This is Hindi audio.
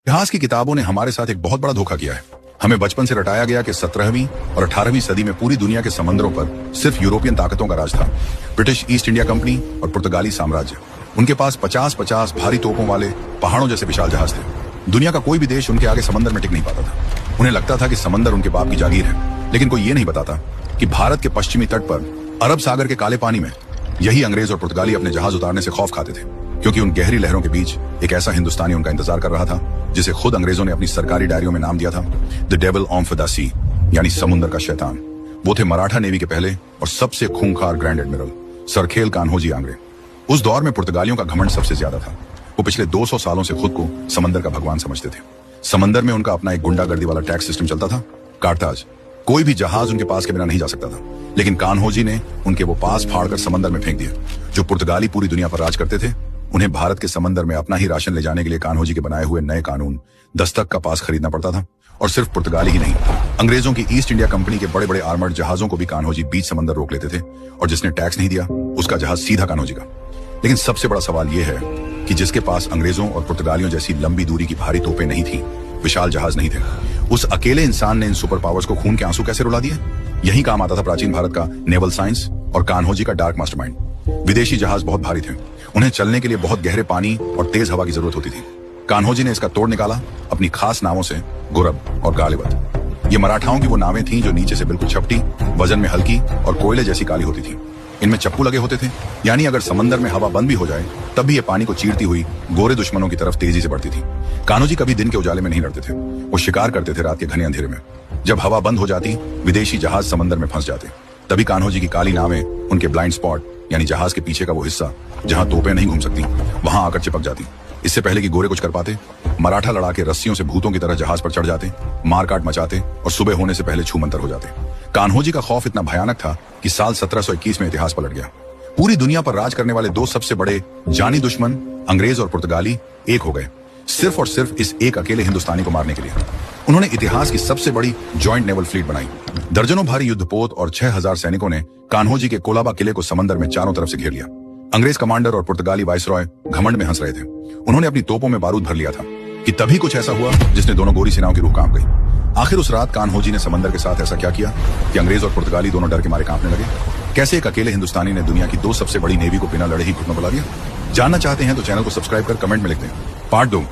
इतिहास की किताबों ने हमारे साथ एक बहुत बड़ा धोखा किया है। हमें बचपन से रटाया गया कि 17वीं और 18वीं सदी में पूरी दुनिया के समंदरों पर सिर्फ यूरोपियन ताकतों का राज था। ब्रिटिश ईस्ट इंडिया कंपनी और पुर्तगाली साम्राज्य, उनके पास 50-50 भारी तोपों वाले पहाड़ों जैसे विशाल जहाज थे। दुनिया का कोई भी देश उनके आगे समंदर में टिक नहीं पाता था। उन्हें लगता था कि समंदर उनके बाप की जागीर है, लेकिन कोई ये नहीं बताता कि भारत के पश्चिमी तट पर अरब सागर के काले पानी में यही अंग्रेज और पुर्तगाली अपने जहाज उतारने से खौफ खाते थे, क्योंकि उन गहरी लहरों के बीच एक ऐसा हिंदुस्तानी उनका इंतजार कर रहा था जिसे खुद अंग्रेजों ने अपनी सरकारी डायरियों में नाम दिया था द डेविल ऑफ द सी, यानी समुद्र का शैतान। वो थे मराठा नेवी के पहले और सबसे खूंखार ग्रैंड एडमिरल सरखेल कान्होजी आंग्रे। उस दौर में पुर्तगालियों का घमंड सबसे ज्यादा था। वो पिछले 200 सालों से खुद को समंदर का भगवान समझते थे। समंदर में उनका अपना एक गुंडागर्दी वाला टैक्स सिस्टम चलता था, काटताज। कोई भी जहाज उनके पास के बिना नहीं जा सकता था, लेकिन कान्होजी ने उनके वो पास फाड़कर समंदर में फेंक दिया। जो पुर्तगाली पूरी दुनिया पर राज करते थे, उन्हें भारत के समंदर में अपना ही राशन ले जाने के लिए कान्होजी के बनाए हुए नए कानून दस्तक का पास खरीदना पड़ता था। और सिर्फ पुर्तगाली ही नहीं, अंग्रेजों की ईस्ट इंडिया कंपनी के बड़े बड़े आर्मर्ड जहाजों को भी कान्होजी बीच समंदर रोक लेते थे, और जिसने टैक्स नहीं दिया उसका जहाज सीधा कान्होजी का। लेकिन सबसे बड़ा सवाल यह है कि जिसके पास अंग्रेजों और पुर्तगालियों जैसी लंबी दूरी की भारी तोपें नहीं थी, विशाल जहाज नहीं थे, उस अकेले इंसान ने इन सुपर पावर्स को खून के आंसू कैसे रुला दिए? यही काम आता था प्राचीन भारत का नेवल साइंस और कान्होजी का डार्क मास्टरमाइंड। विदेशी जहाज बहुत भारी थे, उन्हें चलने के लिए बहुत गहरे पानी और तेज हवा की जरूरत होती थी। कान्होजी ने इसका तोड़ निकाला अपनी खास नावों से, गुरब और गालिबत। ये मराठाओं की वो नावें थीं जो नीचे से बिल्कुल छपटी, वजन में हल्की और कोयले जैसी काली होती थी। इनमें चप्पू लगे होते थे, यानी अगर समंदर में हवा बंद भी हो जाए तब भी ये पानी को चीरती हुई गोरे दुश्मनों की तरफ तेजी से बढ़ती थी। कान्होजी कभी दिन के उजाले में नहीं लड़ते थे, वो शिकार करते थे रात के घने अंधेरे में। जब हवा बंद हो जाती, विदेशी जहाज समंदर में फंस जाते, तभी कान्होजी की काली नावें उनके ब्लाइंड स्पॉट, यानी जहाज के पीछे का वो हिस्सा जहां तोपें नहीं घूम सकती, वहां आकर चिपक जाती। इससे पहले कि गोरे कुछ कर पाते, मराठा लड़ाके रस्सियों से भूतों की तरह जहाज पर चढ़ जाते, मारकाट मचाते और सुबह होने से पहले छूमंतर हो जाते। कान्होजी का खौफ इतना भयानक था कि साल 1721 में इतिहास पलट गया। पूरी दुनिया पर राज करने वाले दो सबसे बड़े जानी दुश्मन अंग्रेज और पुर्तगाली एक हो गए, सिर्फ और सिर्फ इस एक अकेले हिंदुस्तानी को मारने के लिए। उन्होंने इतिहास की सबसे बड़ी जॉइंट नेवल फ्लीट बनाई। दर्जनों भारी युद्धपोत और 6000 सैनिकों ने कान्होजी के कोलाबा किले को समंदर में चारों तरफ से घेर लिया। अंग्रेज कमांडर और पुर्तगाली वाइसरॉय घमंड में हंस रहे थे। उन्होंने अपनी तोपों में बारूद भर लिया था कि तभी कुछ ऐसा हुआ जिसने दोनों गोरी सेनाओं की रूह कांप गई। आखिर उस रात कान्होजी ने समंदर के साथ ऐसा क्या किया कि अंग्रेज और पुर्तगाली दोनों डर के मारे कांपने लगे? कैसे एक अकेले हिंदुस्तानी ने दुनिया की दो सबसे बड़ी नेवी को बिना लड़े ही घुटनों बुला दिया? जानना चाहते हैं तो चैनल को सब्सक्राइब कर कमेंट में लिख दें। पार्ट 2।